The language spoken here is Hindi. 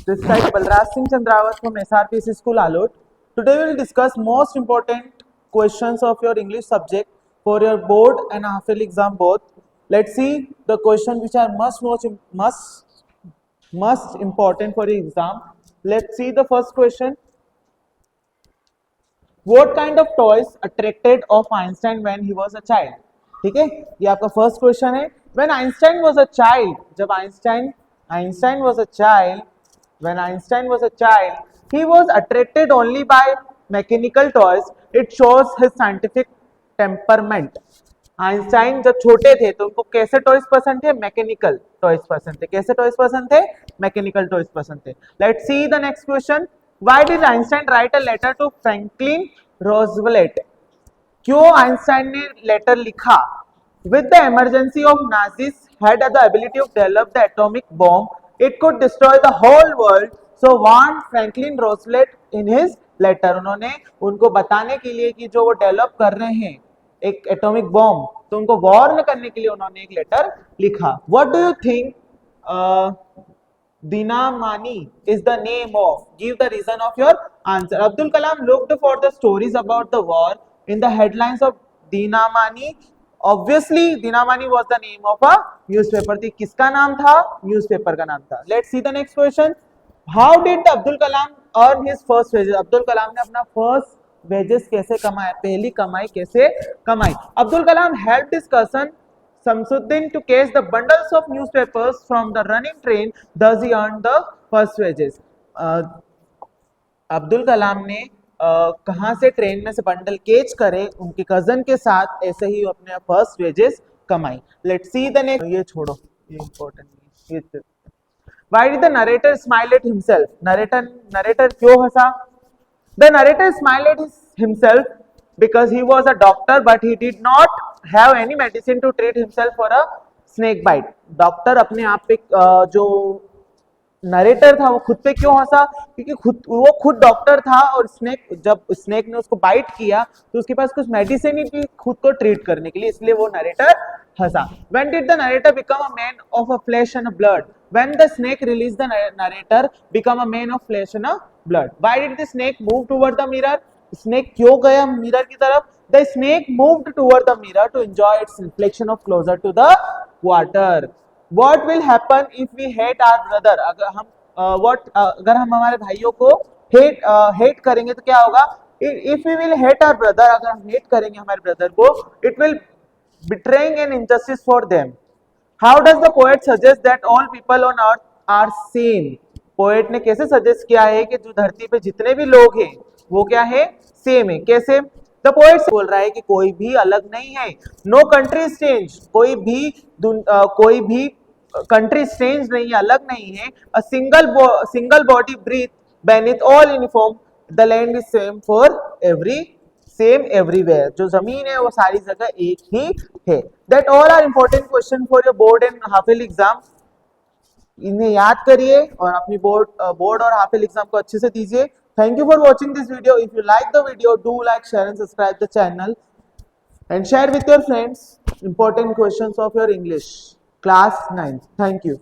This side Balraj Singh Chandrawat from SRPC School Alot. Today we will discuss most important questions of your English subject for your board and half-yearly exam both. Let's see the questions which are must important for your exam. Let's see the first question. What kind of toys attracted of Einstein when he was a child? ठीक है, ये आपका फर्स्ट क्वेश्चन है. When Einstein was a child, जब Einstein was a child, when Einstein was a child, he was attracted only by mechanical toys. It shows his scientific temperament. Einstein जब छोटे थे तो उनको कैसे टॉयज पसंद थे? मैकेनिकल टॉयज पसंद थे. कैसे टॉयज पसंद थे? मैकेनिकल टॉयज पसंद थे. Let's see the next question. Why did Einstein write a letter to Franklin Roosevelt? क्यों आइंस्टाइन ने लेटर लिखा? With the emergency of Nazis had the ability of develop the atomic bomb, it could destroy the whole world, so want Franklin Roosevelt in his letter. उन्होंने उनको बताने के लिए कि जो वो डेवलप कर रहे हैं एक एटॉमिक बॉम्ब, तो उनको वॉर्न करने के लिए उन्होंने एक लेटर लिखा. What do you think Dinamani is the name of? Give the reason of your answer. Abdul Kalam looked for the stories about the war in the headlines of Dinamani. Obviously Dinamani was the name of a newspaper. थी किसका नाम था? न्यूज़पेपर का नाम था. Let's see the next question. How did Abdul Kalam earn his first wages? Abdul Kalam ने अपना फर्स्ट वेजेस कैसे कमाया? पहली कमाई कैसे कमाई? Abdul Kalam helped his cousin Samsuddin to catch the bundles of newspapers from the running train, thus he earned the first wages. Abdul Kalam ने कहाँ से ट्रेन में से बंडल कैच करे? उनके कजन के साथ. ऐसे ही अपने फर्स्ट वेजेस कमाई. Let's see the next. ये छोड़ो, ये इंपॉर्टेंट नहीं. Why did the narrator smile at himself? Narrator क्यों हंसा? The narrator smiled at himself because he was a doctor but he did not have any medicine to treat himself for a snake bite. Doctor अपने आप पे जो नरेटर था वो खुद पे क्यों हंसा? क्योंकि वो खुद डॉक्टर था और जब स्नेक ने उसको बाइट किया तो उसके पास कुछ मेडिसिन ही थी खुद को ट्रीट करने के लिए, इसलिए वो narrator Hansa. When did the narrator become a man of a flesh and a blood? When the snake released the narrator become a man of flesh and a blood. Why did the snake move toward the mirror? Snake क्यों गया मिरर की तरफ? The snake moved toward the mirror to enjoy its reflection of closer to the water. What will happen if we hate our brother? अगर हम हमारे भाइयों को हेट करेंगे तो क्या होगा? If we will hate our brother, अगर हम हेट करेंगे हमारे ब्रदर को, it will betraying an injustice for them. How does the poet suggest that all people on earth are same? Poet ने कैसे सजेस्ट किया है कि जो धरती पे जितने भी लोग हैं वो क्या है? सेम है. कैसे? द पोएट बोल रहा है कि कोई भी अलग नहीं है. नो कंट्री स्ट्रेंज, कोई भी कंट्री स्ट्रेंज नहीं है, अलग नहीं है. A single body breathe beneath all uniform, the land is same for same everywhere. जो जमीन है वो सारी जगह एक ही है. That all are important question for your board and half yearly exam. इन्हें याद करिए और अपनी बोर्ड और हाफ ईयरली एग्जाम को अच्छे से दीजिए. Thank you for watching this video. If you like the video, do like, share and subscribe the channel and share with your friends important questions of your English class 9. Thank you.